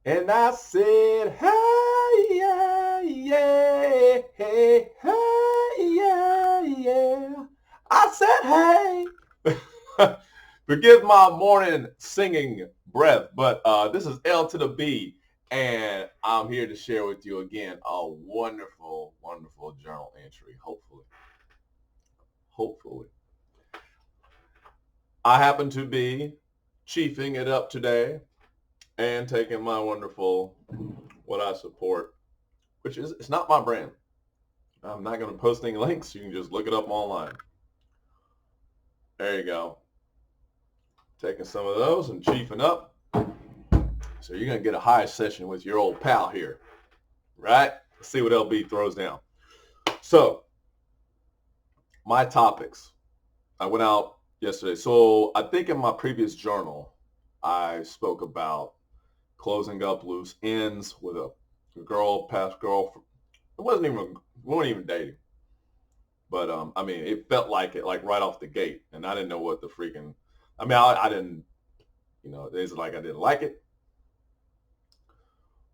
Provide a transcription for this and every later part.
And I said, hey, yeah, yeah, hey, hey, yeah, yeah. I said, hey. Forgive my morning singing breath, but this is L to the B, and I'm here to share with you again a wonderful, wonderful journal entry, hopefully. Hopefully. I happen to be chiefing it up today and taking my wonderful, what I support, which is, it's not my brand. I'm not going to post any links. You can just look it up online. There you go. Taking some of those and chiefing up. So you're going to get a high session with your old pal here, right? Let's see what LB throws down. So my topics. I went out yesterday. So I think in my previous journal, I spoke about closing up loose ends with a girl, past girlfriend. It wasn't even, we weren't even dating. But I mean, it felt like it, like right off the gate, and I didn't know what the freaking. I mean, I didn't, it's like I didn't like it,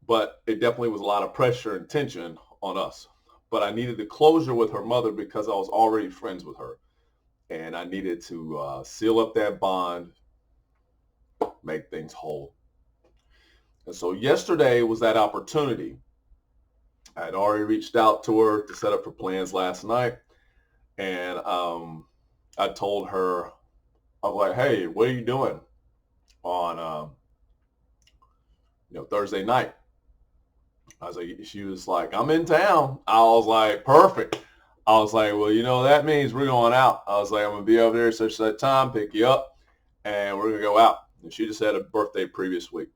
but it definitely was a lot of pressure and tension on us. But I needed the closure with her mother because I was already friends with her, and I needed to seal up that bond, make things whole. And so yesterday was that opportunity. I had already reached out to her to set up for plans last night, and I told her, I was like, "Hey, what are you doing on Thursday night?" I was like, she was like, "I'm in town." I was like, "Perfect." I was like, "Well, that means we're going out." I was like, "I'm gonna be over there such that time, pick you up, and we're gonna go out." And she just had a birthday previous week,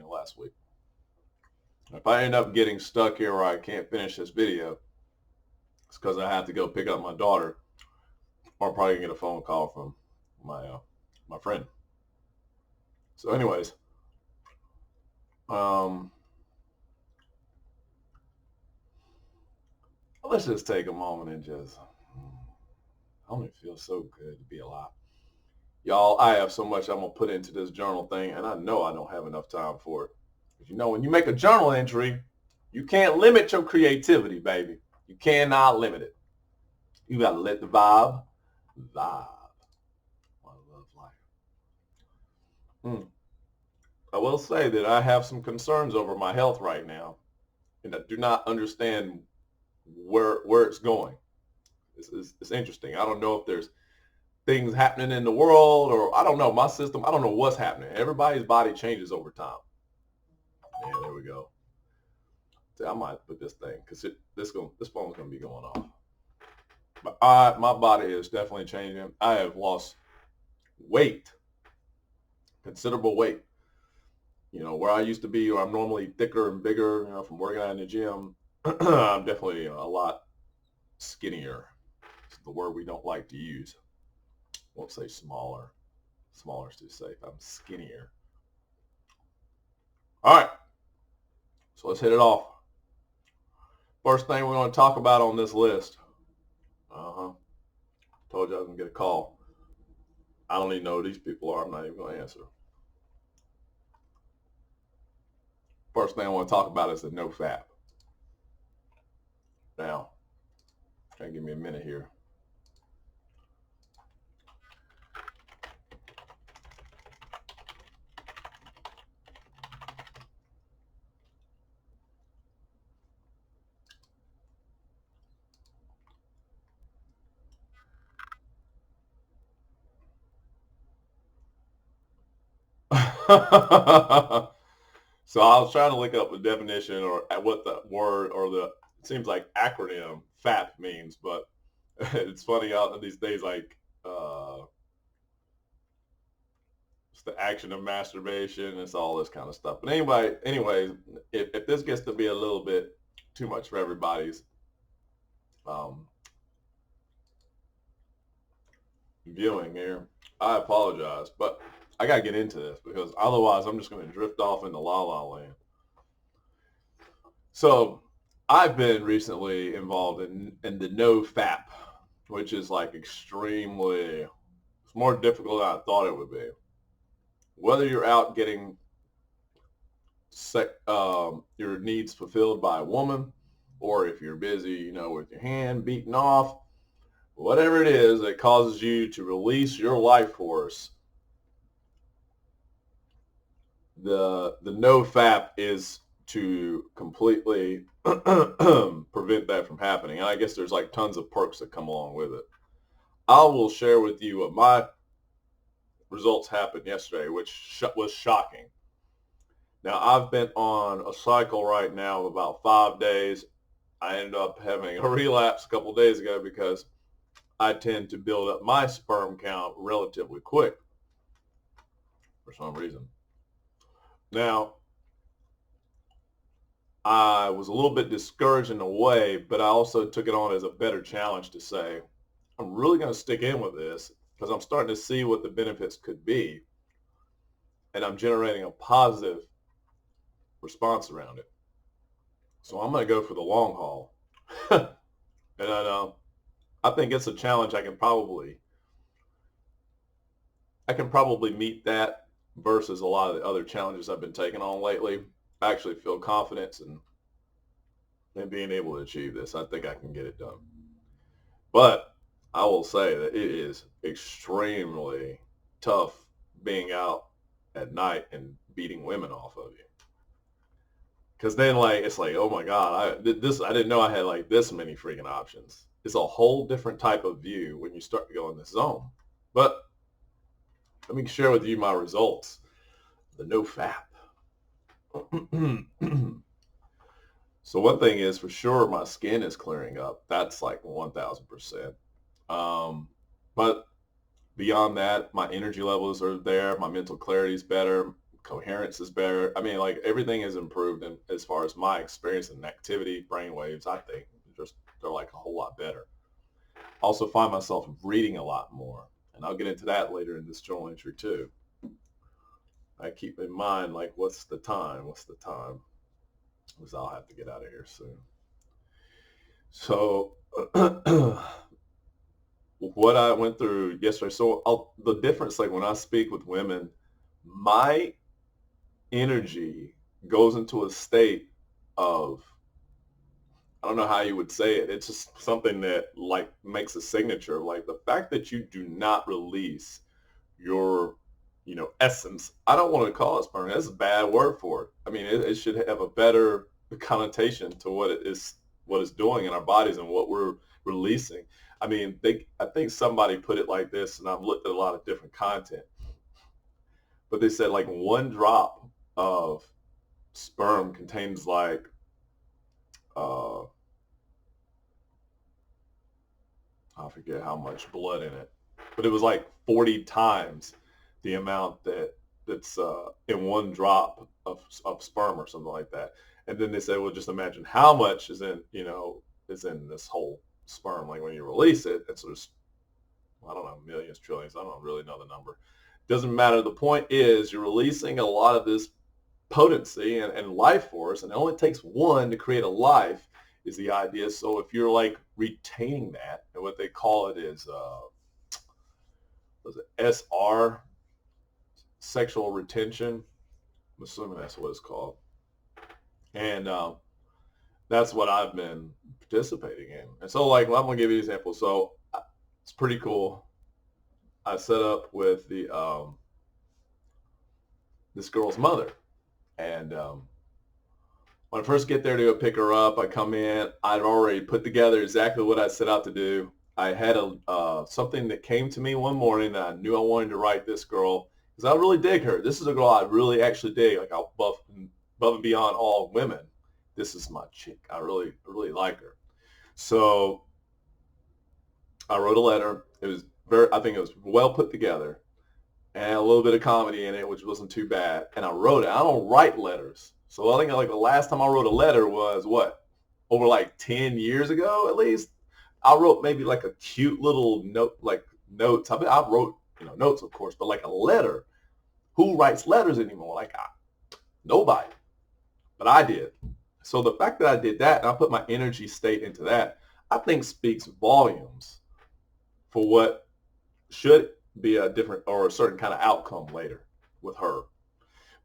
last week. If I end up getting stuck here where I can't finish this video, it's because I have to go pick up my daughter, or I'm probably gonna get a phone call from my friend. So, anyways, um, let's just take a moment and just. Oh, it feels so good to be alive. Y'all, I have so much I'm going to put into this journal thing, and I know I don't have enough time for it. But when you make a journal entry, you can't limit your creativity, baby. You cannot limit it. You got to let the vibe. I love life. I will say that I have some concerns over my health right now, and I do not understand where it's going. It's interesting. I don't know if there's things happening in the world, or I don't know, my system, I don't know what's happening. Everybody's body changes over time. Yeah, there we go. See, I might put this thing because this phone's gonna be going off. But my body is definitely changing. I have lost weight, considerable weight. Where I used to be, where I'm normally thicker and bigger, from working out in the gym. I'm definitely a lot skinnier. It's the word we don't like to use. Won't say smaller. Smaller is too safe. I'm skinnier. All right, so let's hit it off. First thing we're going to talk about on this list. Told you I was going to get a call. I don't even know who these people are. I'm not even going to answer. First thing I want to talk about is the NoFap. Now, give me a minute here. So I was trying to look up the definition or what the word or it seems like acronym FAP means, but it's funny out these days, like it's the action of masturbation. It's all this kind of stuff. But anyways, if this gets to be a little bit too much for everybody's um, viewing here, I apologize. But I got to get into this because otherwise I'm just going to drift off into la la land. So I've been recently involved in the NoFap, which is like extremely, it's more difficult than I thought it would be. Whether you're out getting your needs fulfilled by a woman, or if you're busy, with your hand beaten off, whatever it is that causes you to release your life force, the no fap is to completely prevent that from happening. And I guess there's like tons of perks that come along with it. I will share with you what my results happened yesterday, which was shocking. Now, I've been on a cycle right now of about 5 days. I ended up having a relapse a couple of days ago because I tend to build up my sperm count relatively quick for some reason. Now, I was a little bit discouraged in a way, but I also took it on as a better challenge to say, I'm really going to stick in with this because I'm starting to see what the benefits could be, and I'm generating a positive response around it. So I'm going to go for the long haul. And I think it's a challenge I can probably meet that versus a lot of the other challenges I've been taking on lately. I actually feel confidence in being able to achieve this. I think I can get it done. But I will say that it is extremely tough being out at night and beating women off of you. Because then, like, it's like, oh my God, I didn't know I had like this many freaking options. It's a whole different type of view when you start to go in this zone. But let me share with you my results. The no fap. So one thing is for sure, my skin is clearing up. That's like 1,000%. But beyond that, my energy levels are there. My mental clarity is better. Coherence is better. I mean, like everything has improved, and as far as my experience and activity, brain waves, I think they're like a whole lot better. Also find myself reading a lot more, and I'll get into that later in this journal entry too. I keep in mind, like, what's the time? Because I'll have to get out of here soon. So what I went through yesterday. So the difference, like when I speak with women, my energy goes into a state of, I don't know how you would say it. It's just something that like makes a signature. Like the fact that you do not release your, essence. I don't want to call it sperm. That's a bad word for it. I mean, it should have a better connotation to what it's doing in our bodies and what we're releasing. I mean, I think somebody put it like this, and I've looked at a lot of different content, but they said like one drop of sperm contains like I forget how much blood in it, but it was like 40 times the amount that's in one drop of sperm or something like that. And then they said, well, just imagine how much is in this whole sperm, like when you release it. And so there's, I don't know, millions, trillions. I don't really know the number. Doesn't matter. The point is you're releasing a lot of this potency and life force, and it only takes one to create a life is the idea. So if you're like retaining that, and what they call it is was it SR, sexual retention. I'm assuming that's what it's called. And that's what I've been participating in. And so like, well, I'm going to give you an example. So it's pretty cool. I set up with this girl's mother. And when I first get there to go pick her up, I come in. I'd already put together exactly what I set out to do. I had something that came to me one morning that I knew I wanted to write this girl because I really dig her. This is a girl I really actually dig. Like above and beyond all women, this is my chick. I really like her. So I wrote a letter. It was I think it was well put together and a little bit of comedy in it, which wasn't too bad. And I wrote it. I don't write letters. So I think like the last time I wrote a letter was what? Over like 10 years ago, at least. I wrote maybe like a cute little note, like notes. I wrote, notes, of course, but like a letter. Who writes letters anymore? Like nobody. But I did. So the fact that I did that and I put my energy state into that, I think speaks volumes for what should be a different or a certain kind of outcome later with her.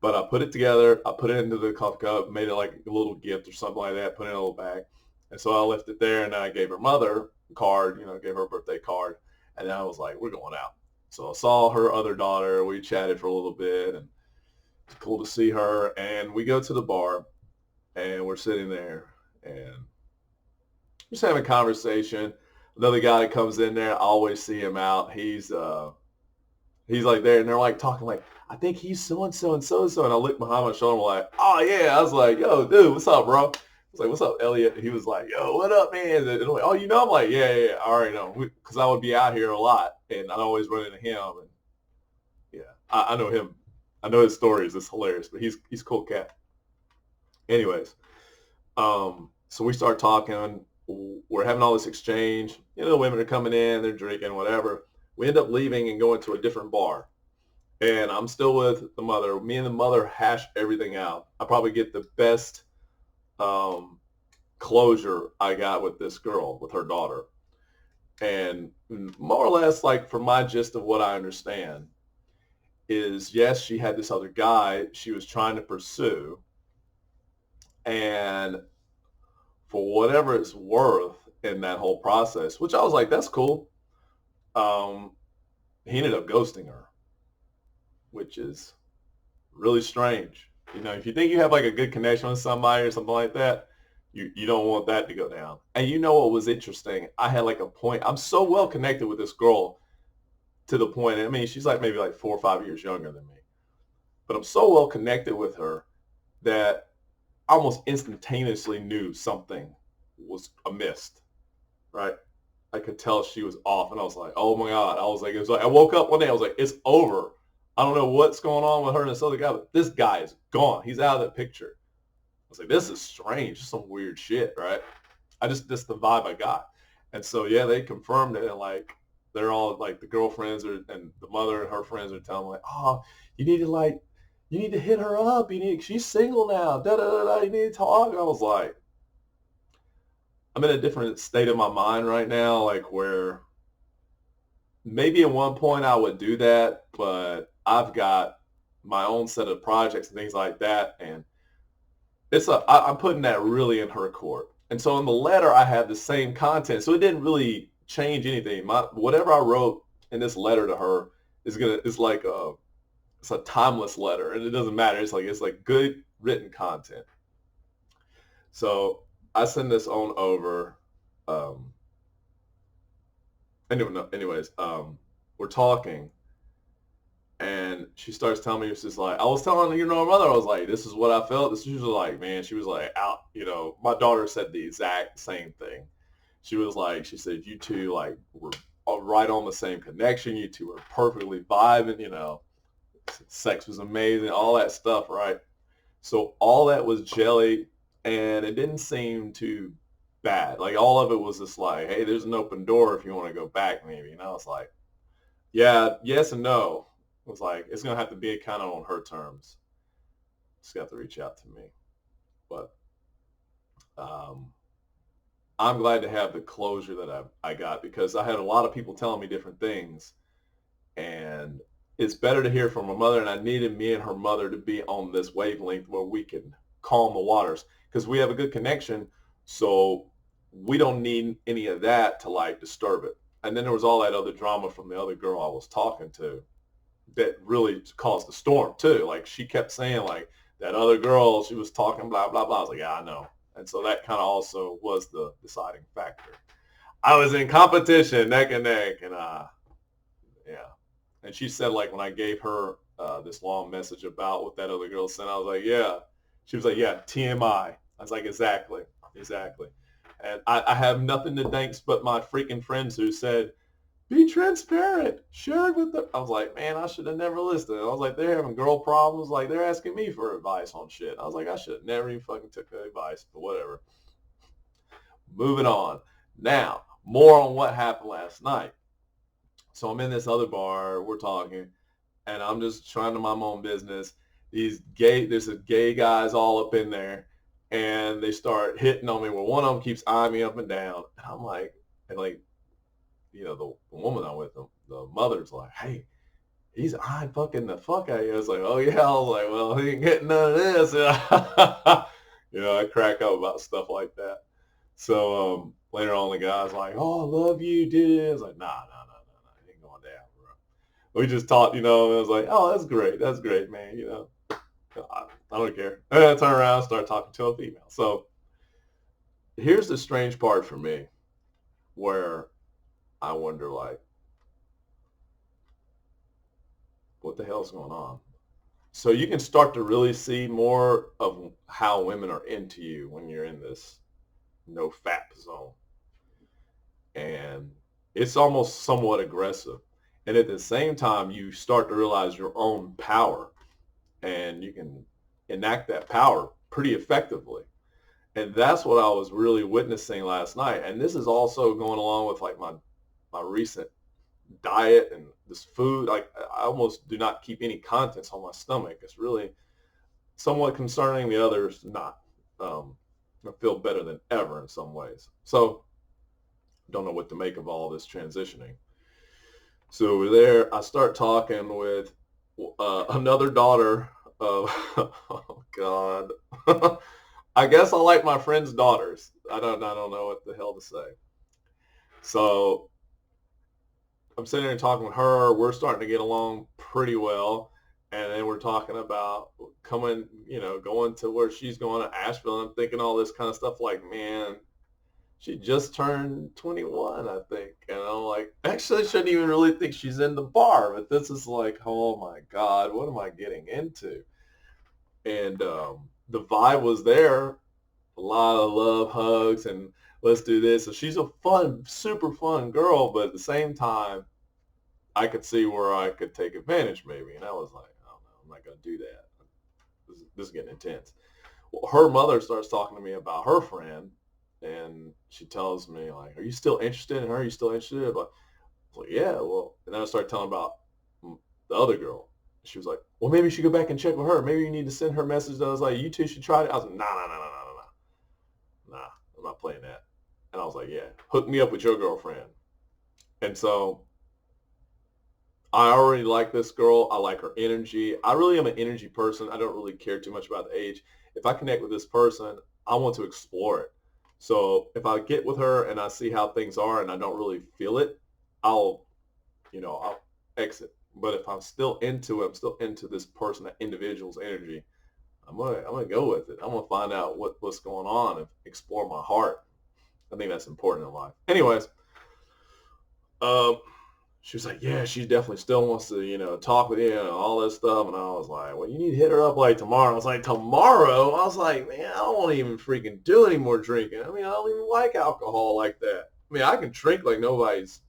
But I put it together. I put it into the coffee cup, made it like a little gift or something like that, put it in a little bag. And so I left it there, and then I gave her mother a card, gave her a birthday card. And then I was like, we're going out. So I saw her other daughter. We chatted for a little bit, and it's cool to see her. And we go to the bar, and we're sitting there, and just having a conversation. Another guy comes in there. I always see him out. He's like there, and they're like talking like, I think he's so and so and so and so. And I look behind my shoulder, I'm like, oh yeah. I was like, yo, dude, what's up, bro? I was like, what's up, Elliot? He was like, yo, what up, man? And I'm like, oh, I'm like, yeah, I already know, because I would be out here a lot, and I'd always run into him, and yeah, I know him. I know his stories. It's hilarious, but he's a cool cat. Anyways, so we start talking. We're having all this exchange. The women are coming in, they're drinking, whatever. We end up leaving and going to a different bar. And I'm still with the mother. Me and the mother hash everything out. I probably get the best closure I got with this girl, with her daughter. And more or less, like, from my gist of what I understand, is yes, she had this other guy she was trying to pursue. And for whatever it's worth in that whole process, which I was like, that's cool. He ended up ghosting her, which is really strange. If you think you have like a good connection with somebody or something like that, you don't want that to go down. And what was interesting? I had like a point. I'm so well connected with this girl to the point, I mean, she's like maybe like 4 or 5 years younger than me, but I'm so well connected with her that I almost instantaneously knew something was amiss, right? I could tell she was off, and I was like, oh my God. I was like, it was like, I woke up one day, I was like, it's over. I don't know what's going on with her and this other guy, but this guy is gone. He's out of that picture. I was like, this is strange. Some weird shit, right? This the vibe I got. And so, yeah, they confirmed it. And like, they're all like, the girlfriends and the mother and her friends are telling me like, oh, you need to hit her up. She's single now. Da, da, da, da. You need to talk. And I was like, I'm in a different state of my mind right now, like where maybe at one point I would do that, but I've got my own set of projects and things like that, and I'm putting that really in her court. And so in the letter, I have the same content, so it didn't really change anything. Whatever I wrote in this letter to her it's like it's a timeless letter, and it doesn't matter. It's like good written content. So I send this on over. Anyways, we're talking, and she starts telling me, it's just like, I was telling her mother, I was like, this is what I felt. She was like, man, she was like, out. My daughter said the exact same thing. She said, you two like were right on the same connection. You two were perfectly vibing. Sex was amazing, all that stuff, right? So all that was jelly, and it didn't seem too bad. Like, all of it was just like, hey, there's an open door if you want to go back, maybe. It's like, yeah, yes and no. It was like, it's going to have to be kind of on her terms. She's got to reach out to me. But I'm glad to have the closure that I got, because I had a lot of people telling me different things. And it's better to hear from my mother, and I needed me and her mother to be on this wavelength where we can calm the waters, because we have a good connection, so we don't need any of that to like disturb it. And then there was all that other drama from the other girl I was talking to that really caused the storm too. Like, she kept saying like, that other girl, she was talking blah blah blah. I was like, yeah, I know. And so that kind of also was the deciding factor. I was in competition neck and neck, and yeah. And she said, like, when I gave her this long message about what that other girl sent, I was like, yeah. She was like, yeah, TMI. I was like, exactly. And I have nothing to thanks but my freaking friends who said, be transparent, share it with them. I was like, man, I should have never listened. I was like, they're having girl problems. Like, they're asking me for advice on shit. I was like, I should have never even fucking took their advice, but whatever. Moving on. Now, more on what happened last night. So I'm in this other bar, we're talking, and I'm just trying to mind my own business. There's a gay guys all up in there, and they start hitting on me. Well, one of them keeps eyeing me up and down, and I'm like, the woman I'm with, the mother's like, hey, I fucking the fuck out of you. I was like, oh yeah. I was like, well, he ain't getting none of this. I crack up about stuff like that. So later on, the guy's like, oh, I love you, dude. I was like, nah, it ain't going down, bro. We just talked, and I was like, oh, that's great, man. I don't care. And I turn around and start talking to a female. So here's the strange part for me where I wonder, like, what the hell's going on? So you can start to really see more of how women are into you when you're in this no fap zone. And it's almost somewhat aggressive. And at the same time, you start to realize your own power and you can enact that power pretty effectively. And that's what I was really witnessing last night. And this is also going along with like my recent diet and this food. Like I almost do not keep any contents on my stomach. It's really somewhat concerning. The others not. I feel better than ever in some ways. So don't know what to make of all this transitioning. So there, I start talking with another daughter of, oh God. I guess I like my friends' daughters. I don't know what the hell to say. So I'm sitting there talking with her. We're starting to get along pretty well. And then we're talking about coming, going to where she's going to Asheville. And I'm thinking all this kind of stuff like, man, she just turned 21, I think. And I'm like, actually, I shouldn't even really think she's in the bar. But this is like, oh my God, what am I getting into? And the vibe was there. A lot of love, hugs, and let's do this. So she's a fun, super fun girl. But at the same time, I could see where I could take advantage maybe. And I was like, I don't know, I'm not going to do that. This is getting intense. Well, her mother starts talking to me about her friend, and she tells me like, "Are you still interested in her? Are you still interested?" But I was like, "Yeah." Well, and then I started telling about the other girl. She was like, "Well, maybe you should go back and check with her. Maybe you need to send her a message." And I was like, "You two should try it." I was like, Nah. I'm not playing that." And I was like, "Yeah, hook me up with your girlfriend." And so I already like this girl. I like her energy. I really am an energy person. I don't really care too much about the age. If I connect with this person, I want to explore it. So if I get with her and I see how things are and I don't really feel it, I'll, I'll exit. But if I'm still into it, I'm still into this person, that individual's energy, I'm gonna go with it. I'm gonna find out what's going on and explore my heart. I think that's important in life. Anyways, um, she was like, yeah, she definitely still wants to, talk with you and all this stuff. And I was like, well, you need to hit her up like tomorrow. I was like, tomorrow? I was like, man, I don't want to even freaking do any more drinking. I mean, I don't even like alcohol like that. I mean, I can drink like nobody's.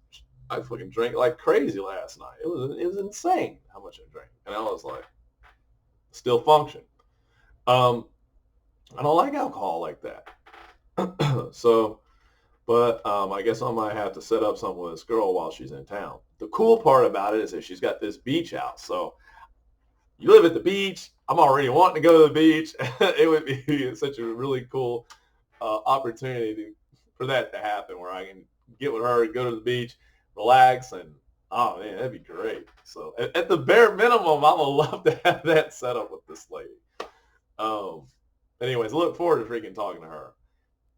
I fucking drank like crazy last night. It was insane how much I drank. And I was like, still function. Um, I don't like alcohol like that. So but I guess I might have to set up something with this girl while she's in town. The cool part about it is that she's got this beach house. So you live at the beach. I'm already wanting to go to the beach. It would be such a really cool opportunity for that to happen where I can get with her, go to the beach, relax, and oh man, that'd be great. So at the bare minimum, I would love to have that set up with this lady. Um, anyways, I look forward to freaking talking to her.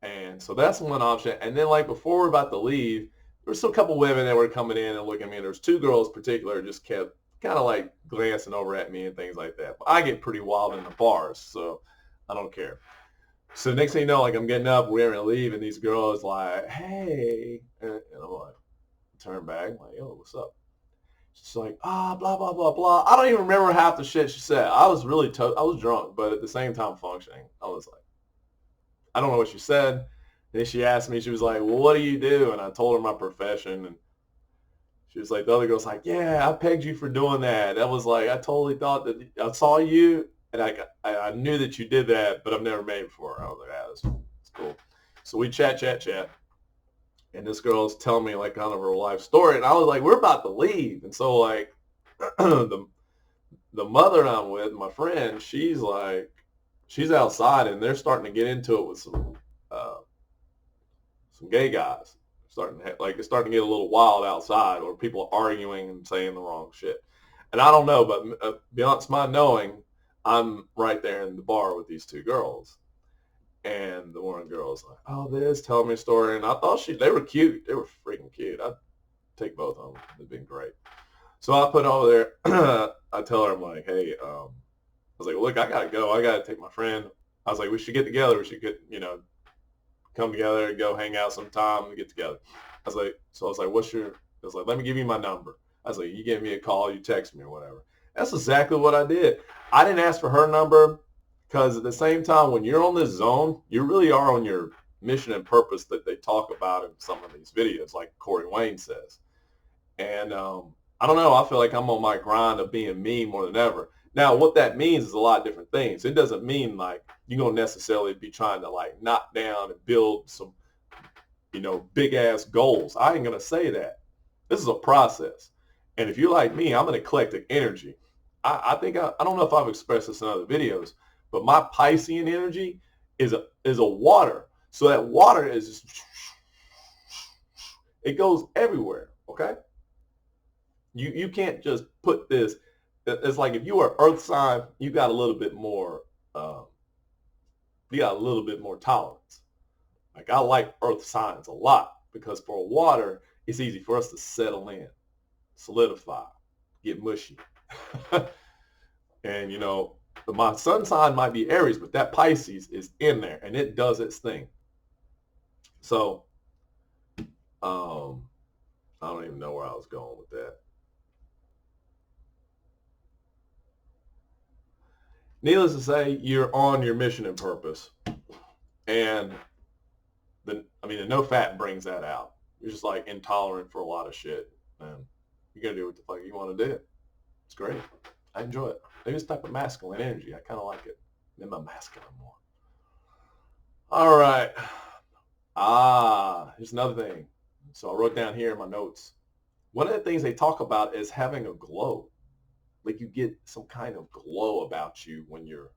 And so that's one option. And then like before we're about to leave, there was still a couple women that were coming in and looking at me. And there's two girls in particular just kept kind of like glancing over at me and things like that. But I get pretty wild in the bars, so I don't care. So next thing you know, like I'm getting up, we're gonna leave, and these girls like, hey, and I'm like, turn back, I'm like, yo, what's up? She's like, blah blah blah blah. I don't even remember half the shit she said. I was really, I was drunk, but at the same time functioning. I was like, I don't know what she said. And then she asked me, she was like, well, what do you do? And I told her my profession. And she was like, the other girl's like, yeah, I pegged you for doing that. That was like, I totally thought that I saw you and I knew that you did that, but I've never made it before. I was like, that's cool. So we chat. And this girl's telling me like kind of her life story. And I was like, we're about to leave. And so like the mother I'm with, my friend, she's like, she's outside and they're starting to get into it with uh, some gay guys. Starting to, like it's starting to get a little wild outside where people are arguing and saying the wrong shit. And I don't know, but beyond my knowing, I'm right there in the bar with these two girls. And the one girl's like, oh, this, tell me a story. And I thought they were cute. They were freaking cute. I'd take both of them. They've been great. So I put over there, I tell her, I'm like, hey, I was like, look, I got to go. I got to take my friend. I was like, we should get together. We should get, come together and go hang out sometime and get together. I was like, I was like, let me give you my number. I was like, you give me a call, you text me or whatever. That's exactly what I did. I didn't ask for her number because at the same time, when you're on this zone, you really are on your mission and purpose that they talk about in some of these videos, like Corey Wayne says. And I don't know. I feel like I'm on my grind of being me more than ever. Now, what that means is a lot of different things. It doesn't mean like you're going to necessarily be trying to like knock down and build some, big ass goals. I ain't going to say that. This is a process. And if you're like me, I'm an eclectic energy. I think, I don't know if I've expressed this in other videos, but my Piscean energy is a water. So that water is just, it goes everywhere. Okay. You can't just put this. It's like if you are Earth sign, you got a little bit more. You got a little bit more tolerance. Like I like Earth signs a lot because for water, it's easy for us to settle in, solidify, get mushy. And my sun sign might be Aries, but that Pisces is in there and it does its thing. So I don't even know where I was going with that. Needless to say, you're on your mission and purpose. And the no fat brings that out. You're just like intolerant for a lot of shit. And you gotta do what the fuck you want to do. It's great. I enjoy it. Maybe it's type of masculine energy. I kind of like it. I'm my masculine more. All right. Here's another thing. So I wrote down here in my notes. One of the things they talk about is having a glow. Like you get some kind of glow about you when you're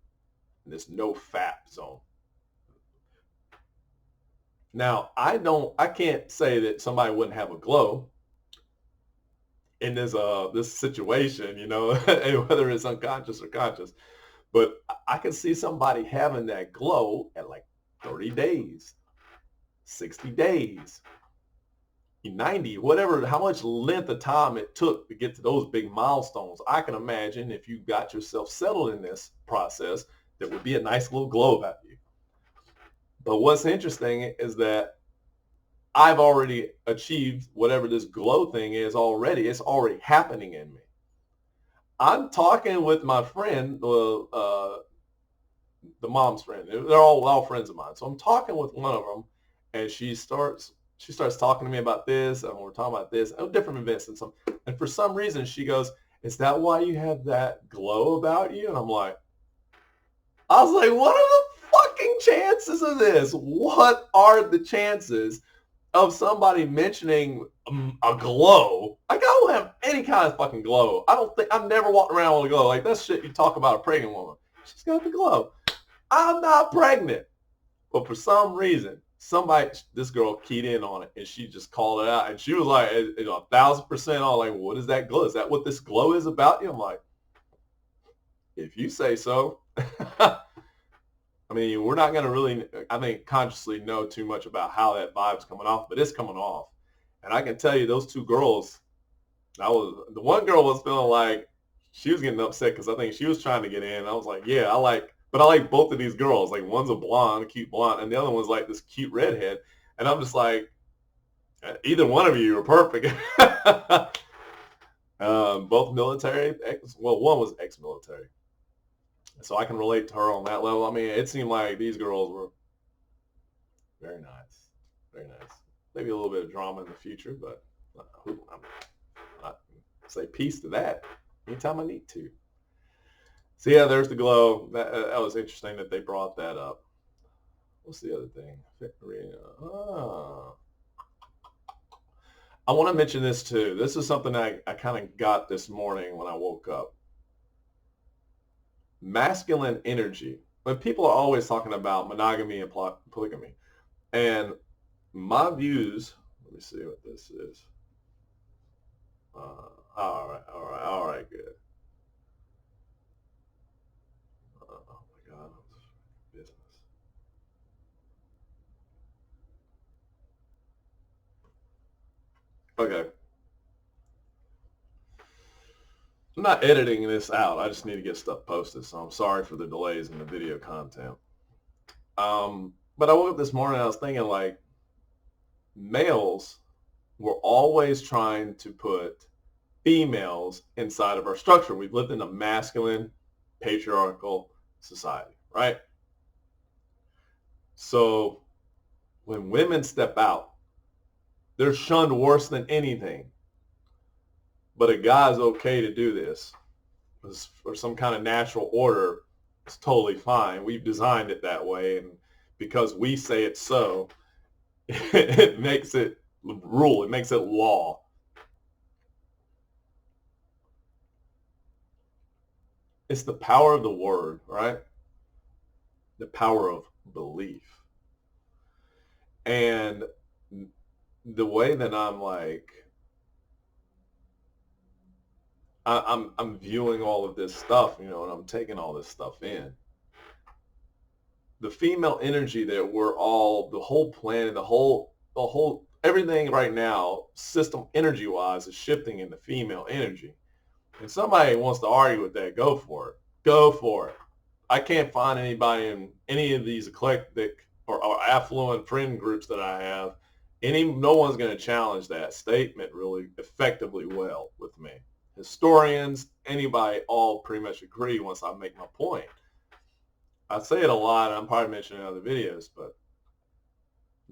in this no fat zone. Now, I can't say that somebody wouldn't have a glow in this situation, whether it's unconscious or conscious. But I can see somebody having that glow at like 30 days, 60 days, 90, whatever, how much length of time it took to get to those big milestones. I can imagine if you got yourself settled in this process, there would be a nice little glow about you. But what's interesting is that I've already achieved whatever this glow thing is already. It's already happening in me. I'm talking with my friend, the mom's friend. They're all friends of mine. So I'm talking with one of them, and she starts talking to me about this, and we're talking about this, different events and for some reason she goes, "Is that why you have that glow about you?" And I was like, what are the fucking chances of this? What are the chances of somebody mentioning a glow? Like I don't have any kind of fucking glow. I've never walked around with a glow. Like that's shit you talk about a pregnant woman. She's got the glow. I'm not pregnant. But for some reason, this girl keyed in on it and she just called it out. And she was like, 1,000% all like, what is that glow? Is that what this glow is about you? I'm like, if you say so. We're not going to really, I think, consciously know too much about how that vibe's coming off, but it's coming off. And I can tell you those two girls, the one girl was feeling like she was getting upset because I think she was trying to get in. I was like, yeah, I like both of these girls. Like one's a cute blonde, and the other one's like this cute redhead. And I'm just like, either one of you are perfect. Both military. One was ex-military. So I can relate to her on that level. It seemed like these girls were very nice. Very nice. Maybe a little bit of drama in the future, but I say peace to that anytime I need to. So yeah, there's the glow. That was interesting that they brought that up. What's the other thing? I want to mention this too. This is something I kind of got this morning when I woke up. Masculine energy. But people are always talking about monogamy and polygamy. And my views, let me see what this is. All right, good. Oh my God, business. Okay. I'm not editing this out. I just need to get stuff posted. So I'm sorry for the delays in the video content. But I woke up this morning and I was thinking like males were always trying to put females inside of our structure. We've lived in a masculine, patriarchal society, right? So when women step out, they're shunned worse than anything. But a guy's okay to do this for some kind of natural order. It's totally fine. We've designed it that way, and because we say it's so, it makes it rule. It makes it law. It's the power of the word, right? The power of belief. And the way that I'm like, I'm viewing all of this stuff, and I'm taking all this stuff in. The female energy that we're all, the whole planet, the whole everything right now, system energy wise, is shifting into female energy. And somebody wants to argue with that, go for it. Go for it. I can't find anybody in any of these eclectic or affluent friend groups that I have. No one's going to challenge that statement really effectively well with me. Historians, anybody, all pretty much agree once I make my point. I say it a lot, and I'm probably mentioning it in other videos, but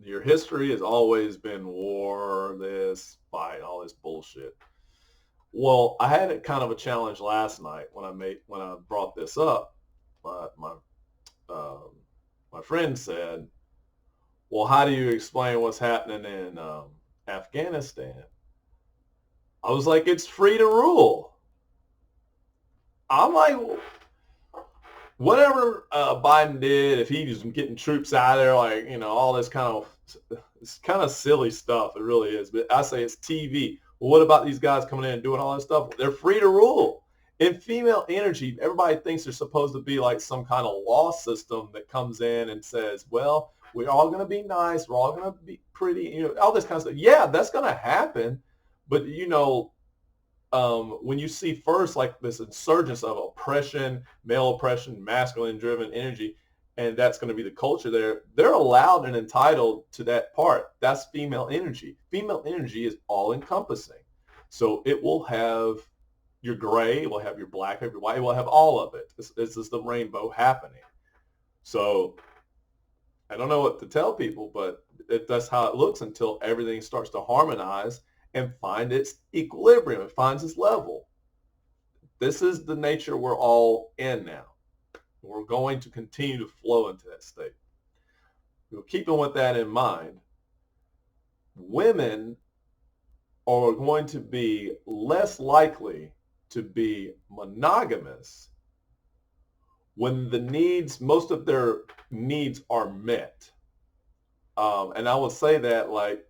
your history has always been war, this fight, all this bullshit. Well, I had a kind of a challenge last night when I brought this up. Um, my friend said, "Well, how do you explain what's happening in Afghanistan?" I was like, "It's free to rule." I'm like, whatever Biden did, if he was getting troops out of there, like all this it's kind of silly stuff. It really is. But I say it's TV. Well, what about these guys coming in and doing all that stuff? They're free to rule. In female energy, everybody thinks they're supposed to be like some kind of law system that comes in and says, well, we're all going to be nice. We're all going to be pretty, all this kind of stuff. Yeah, that's going to happen. But, when you see first like this insurgence of oppression, male oppression, masculine driven energy, and that's going to be the culture there, they're allowed and entitled to that part. That's female energy. Female energy is all encompassing. So it will have your gray, it will have your black, your white, it will have all of it. This is the rainbow happening. So I don't know what to tell people, but that's how it looks until everything starts to harmonize and find its equilibrium. It finds its level. This is the nature we're all in now. We're going to continue to flow into that state. Keeping with that in mind, women are going to be less likely to be monogamous when most of their needs are met. And I will say that like,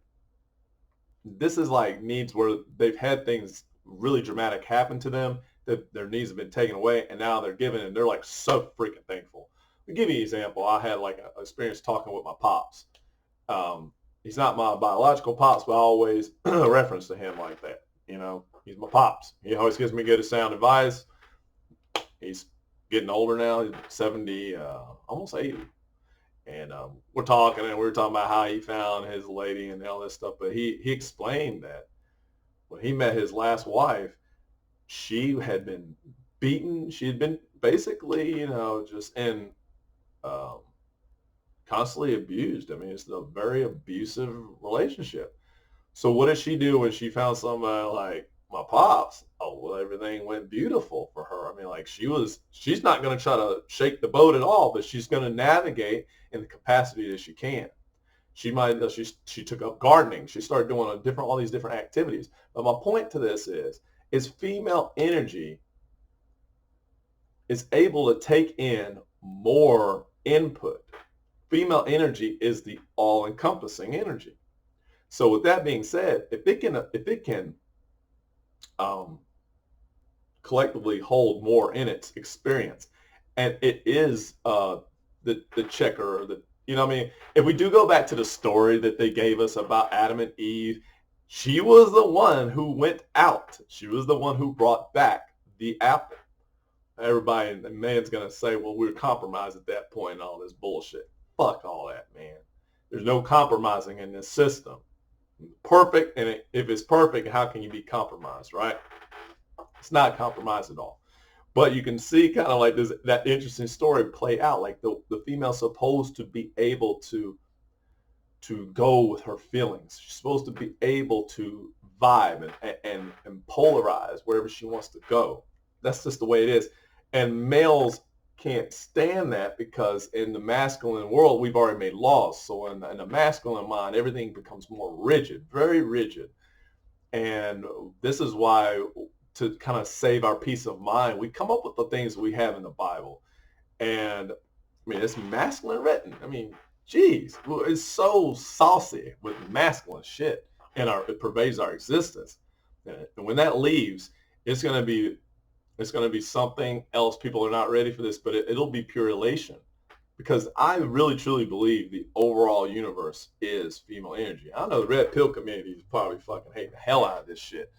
this is like needs where they've had things really dramatic happen to them, that their needs have been taken away, and now they're given, and they're like so freaking thankful. I'll give you an example. I had like an experience talking with my pops. He's not my biological pops, but I always reference to him like that. He's my pops. He always gives me good sound advice. He's getting older now. He's 70, almost 80. And we were talking about how he found his lady and all this stuff. But he explained that when he met his last wife, she had been beaten. She had been basically, just in constantly abused. I mean, it's a very abusive relationship. So what did she do when she found somebody like my pops? Oh, well, everything went beautiful for her. I mean, like she's not going to try to shake the boat at all, but she's going to navigate in the capacity that she can. She took up gardening. She started doing all these different activities. But my point to this is female energy is able to take in more input. Female energy is the all-encompassing energy. So with that being said, if it can collectively hold more in its experience, and it is the checker, or the, you know what I mean? If we do go back to the story that they gave us about Adam and Eve, she was the one who went out. She was the one who brought back the apple. Everybody, the man's gonna say, well, we were compromised at that point and all this bullshit. Fuck all that, man. There's no compromising in this system. Perfect, and if it's perfect, how can you be compromised, right? It's not compromised at all. But you can see kind of like this, that interesting story play out. Like the female's supposed to be able to go with her feelings. She's supposed to be able to vibe and polarize wherever she wants to go. That's just the way it is. And males can't stand that because in the masculine world, we've already made laws. So in the masculine mind, everything becomes more rigid, very rigid. And this is why, to kind of save our peace of mind, we come up with the things we have in the Bible. And I mean, it's masculine written. I mean, geez, it's so saucy with masculine shit, and it pervades our existence. And when that leaves, it's going to be something else. People are not ready for this, but it'll be pure elation, because I really truly believe the overall universe is female energy. I know the red pill community is probably fucking hating the hell out of this shit,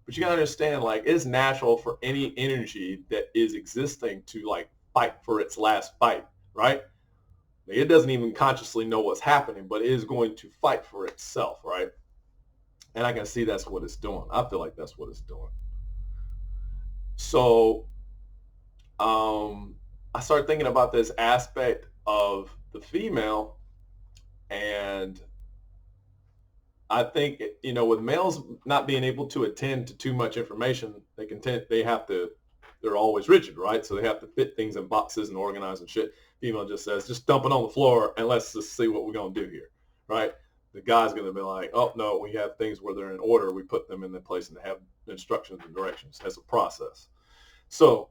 but you gotta understand, like, it's natural for any energy that is existing to like fight for its last fight, right? It doesn't even consciously know what's happening, but it is going to fight for itself, right? And I can see that's what it's doing. I feel like that's what it's doing. So I started thinking about this aspect of the female, and I think, with males not being able to attend to too much information, they're always rigid, right? So they have to fit things in boxes and organize and shit. Female just says, just dump it on the floor and let's just see what we're going to do here, right? The guy's going to be like, oh, no, we have things where they're in order. We put them in their place and they have instructions and directions as a process. So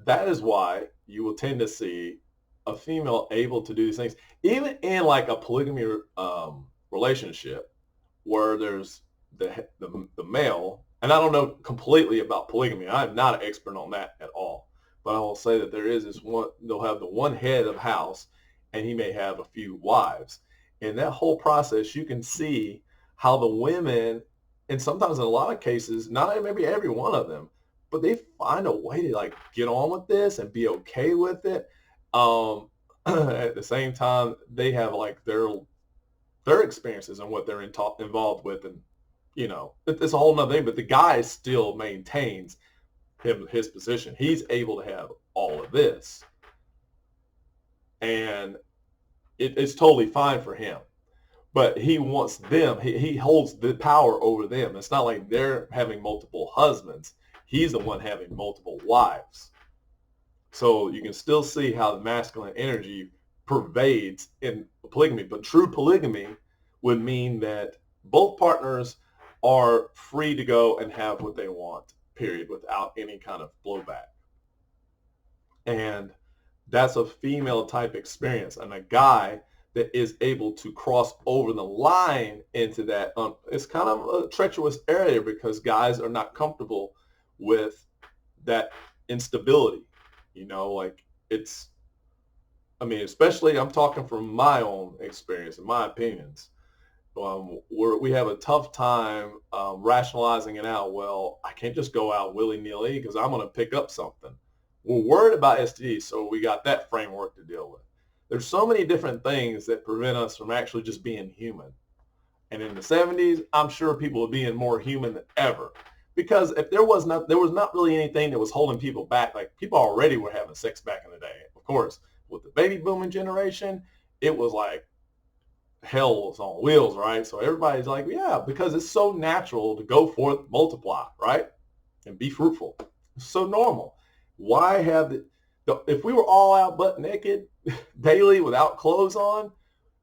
that is why you will tend to see a female able to do these things, even in like a polygamy relationship where there's the male. And I don't know completely about polygamy. I'm not an expert on that at all. But I will say that there is this one, they'll have the one head of house and he may have a few wives. In that whole process, you can see how the women, and sometimes in a lot of cases, not maybe every one of them, but they find a way to like get on with this and be okay with it. At the same time, they have like their experiences and what they're involved with, and it's a whole nother thing. But the guy still maintains his position. He's able to have all of this, and it's totally fine for him. But he wants them. He holds the power over them. It's not like they're having multiple husbands. He's the one having multiple wives. So you can still see how the masculine energy pervades in polygamy. But true polygamy would mean that both partners are free to go and have what they want, period, without any kind of blowback. And that's a female type experience. And a guy that is able to cross over the line into that, it's kind of a treacherous area because guys are not comfortable with that instability. Like especially I'm talking from my own experience and my opinions. We have a tough time rationalizing it out. Well, I can't just go out willy-nilly because I'm going to pick up something. We're worried about STDs, so we got that framework to deal with. There's so many different things that prevent us from actually just being human. And in the 70s, I'm sure people were being more human than ever. Because if there was not really anything that was holding people back. Like, people already were having sex back in the day. Of course, with the baby booming generation, it was like hell was on wheels, right? So everybody's like, yeah, because it's so natural to go forth, multiply, right? And be fruitful. It's so normal. Why have if we were all out butt naked daily without clothes on,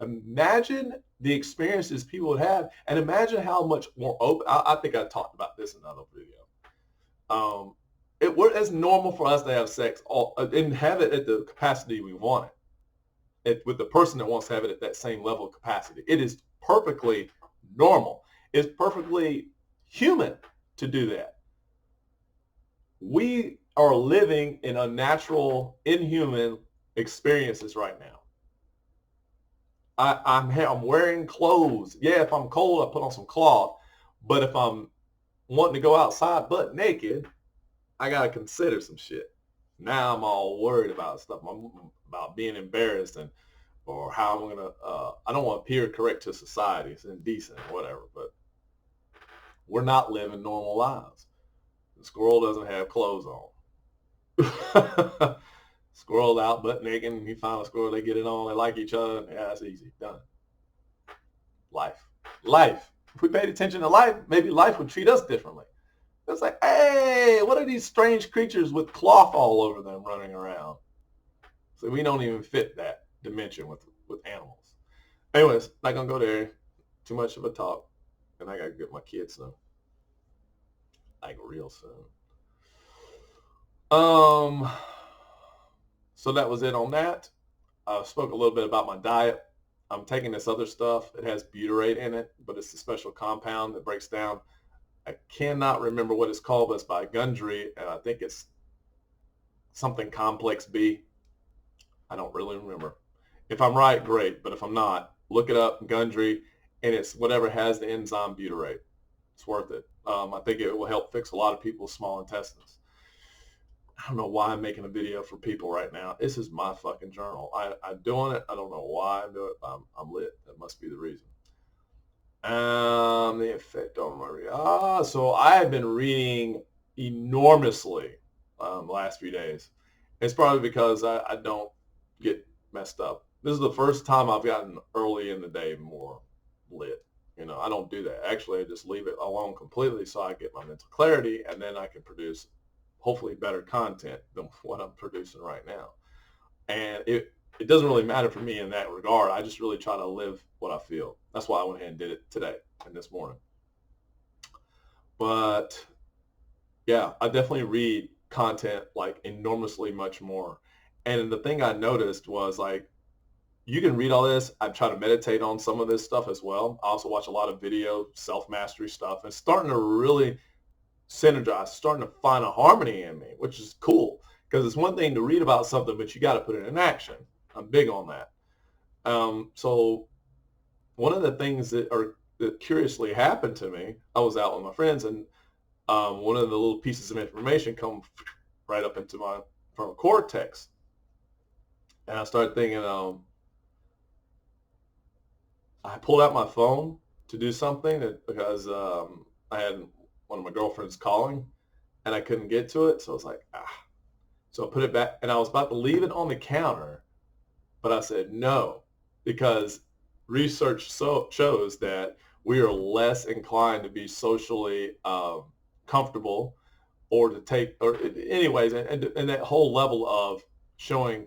imagine the experiences people would have, and imagine how much more open. I think I talked about this in another video. It's normal for us to have sex and have it at the capacity we want it, with the person that wants to have it at that same level of capacity. It is perfectly normal. It's perfectly human to do that. We are living in unnatural, inhuman experiences right now. I'm wearing clothes. Yeah, if I'm cold, I put on some cloth. But if I'm wanting to go outside butt naked, I gotta consider some shit. Now I'm all worried about stuff. I'm about being embarrassed and or how I'm gonna. I don't want to appear correct to society. It's indecent or whatever. But we're not living normal lives. The squirrel doesn't have clothes on. Squirrel out butt naked, and you find a squirrel, they get it on, they like each other. Yeah, it's easy. Done. Life. If we paid attention to life, maybe life would treat us differently. It's like, hey, what are these strange creatures with cloth all over them running around? So we don't even fit that dimension with animals. Anyways, not gonna go there. Too much of a talk, and I gotta get my kids soon, like real soon. So that was it on that. I spoke a little bit about my diet. I'm taking this other stuff. It has butyrate in it, but it's a special compound that breaks down. I cannot remember what it's called, but it's by Gundry, and I think it's something complex B. I don't really remember. If I'm right, great, but if I'm not, look it up, Gundry, and it's whatever has the enzyme butyrate. It's worth it. I think it will help fix a lot of people's small intestines. I don't know why I'm making a video for people right now. This is my fucking journal. I'm doing it. I don't know why I'm doing it. I'm lit. That must be the reason. The effect on my so I have been reading enormously the last few days. It's probably because I don't get messed up. This is the first time I've gotten early in the day more lit. You know, I don't do that. Actually, I just leave it alone completely so I get my mental clarity, and then I can produce hopefully better content than what I'm producing right now. And it doesn't really matter for me in that regard. I just really try to live what I feel. That's why I went ahead and did it today and this morning. But yeah, I definitely read content like enormously much more. And the thing I noticed was like, you can read all this. I try to meditate on some of this stuff as well. I also watch a lot of video, self-mastery stuff. And it's starting to really synergize, starting to find a harmony in me, which is cool. Because it's one thing to read about something, but you got to put it in action. I'm big on that. So one of the things that curiously happened to me, I was out with my friends, and one of the little pieces of information come right up into my frontal cortex, and I started thinking. I pulled out my phone to do something because I had one of my girlfriends calling, and I couldn't get to it, so I was like, ah. So I put it back, and I was about to leave it on the counter, but I said no, because research shows that we are less inclined to be socially comfortable or to take, or anyways, and that whole level of showing,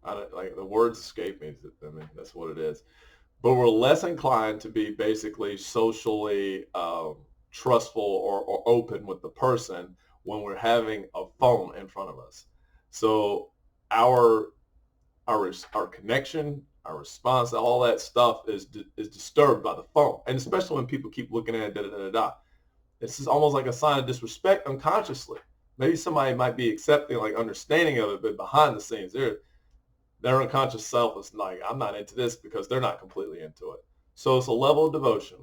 I don't, like the words escape me. I mean, that's what it is. But we're less inclined to be basically socially trustful or open with the person when we're having a phone in front of us. So our connection, our response, all that stuff is disturbed by the phone, and especially when people keep looking at it. Da, da, da, da. This is almost like a sign of disrespect unconsciously. Maybe somebody might be accepting, like understanding of it, but behind the scenes, their unconscious self is like, I'm not into this because they're not completely into it. So it's a level of devotion.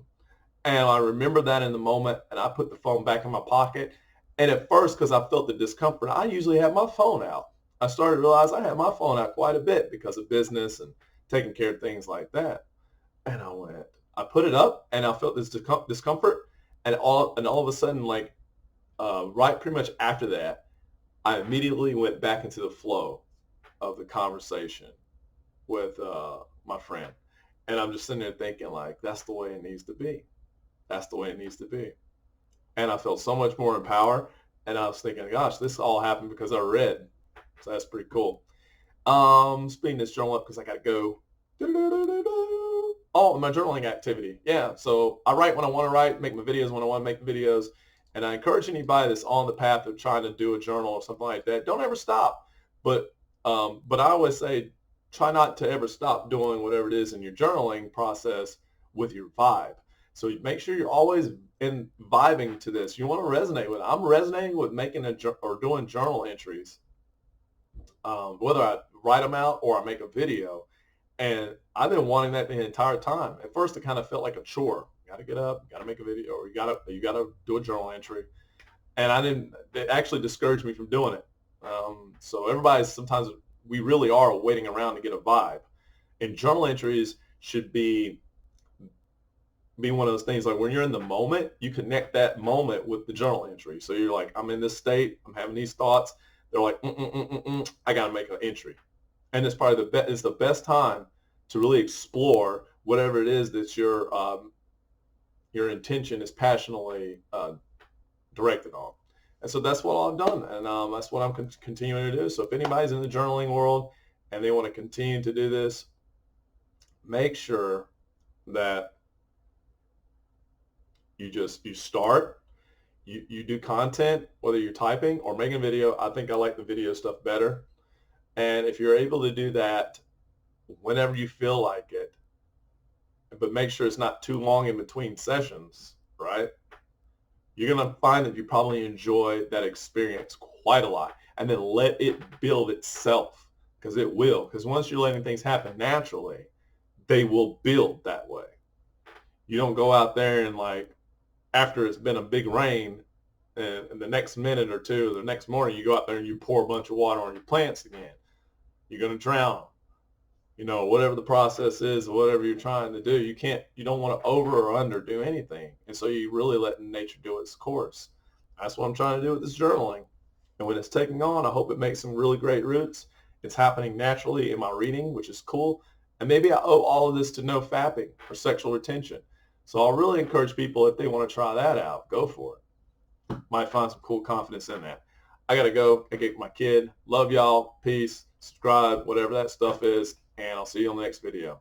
And I remember that in the moment, and I put the phone back in my pocket. And at first, because I felt the discomfort, I usually have my phone out. I started to realize I had my phone out quite a bit because of business and taking care of things like that. And I put it up, and I felt this discomfort. And all of a sudden, like right pretty much after that, I immediately went back into the flow of the conversation with my friend. And I'm just sitting there thinking, like, that's the way it needs to be. That's the way it needs to be. And I felt so much more empowered. And I was thinking, gosh, this all happened because I read. So that's pretty cool. Speeding this journal up because I got to go. Oh, my journaling activity. Yeah. So I write when I want to write, make my videos when I want to make the videos. And I encourage anybody that's on the path of trying to do a journal or something like that, don't ever stop. But I always say, try not to ever stop doing whatever it is in your journaling process with your vibe. So you make sure you're always in vibing to this. You want to resonate with it. I'm resonating with making or doing journal entries, whether I write them out or I make a video. And I've been wanting that the entire time. At first, it kind of felt like a chore. You got to get up, you got to make a video, or you got to do a journal entry. And I didn't. It actually discouraged me from doing it. So sometimes we really are waiting around to get a vibe. And journal entries should be one of those things like when you're in the moment, you connect that moment with the journal entry. So you're like, I'm in this state, I'm having these thoughts. They're like, I got to make an entry. And it's probably it's the best time to really explore whatever it is that your intention is passionately directed on. And so that's what I've done, and that's what I'm continuing to do. So if anybody's in the journaling world and they want to continue to do this, make sure that you start, you do content, whether you're typing or making a video. I think I like the video stuff better. And if you're able to do that whenever you feel like it, but make sure it's not too long in between sessions, right? You're going to find that you probably enjoy that experience quite a lot. And then let it build itself, because it will. Because once you're letting things happen naturally, they will build that way. You don't go out there and like, after it's been a big rain, and the next minute or two, the next morning, you go out there and you pour a bunch of water on your plants again. You're going to drown them. Whatever the process is, whatever you're trying to do, you don't want to over or under do anything. And so you really let nature do its course. That's what I'm trying to do with this journaling. And when it's taking on, I hope it makes some really great roots. It's happening naturally in my reading, which is cool. And maybe I owe all of this to no fapping or sexual retention. So I'll really encourage people, if they want to try that out, go for it. Might find some cool confidence in that. I got to go. I get my kid. Love y'all. Peace. Subscribe, whatever that stuff is. And I'll see you on the next video.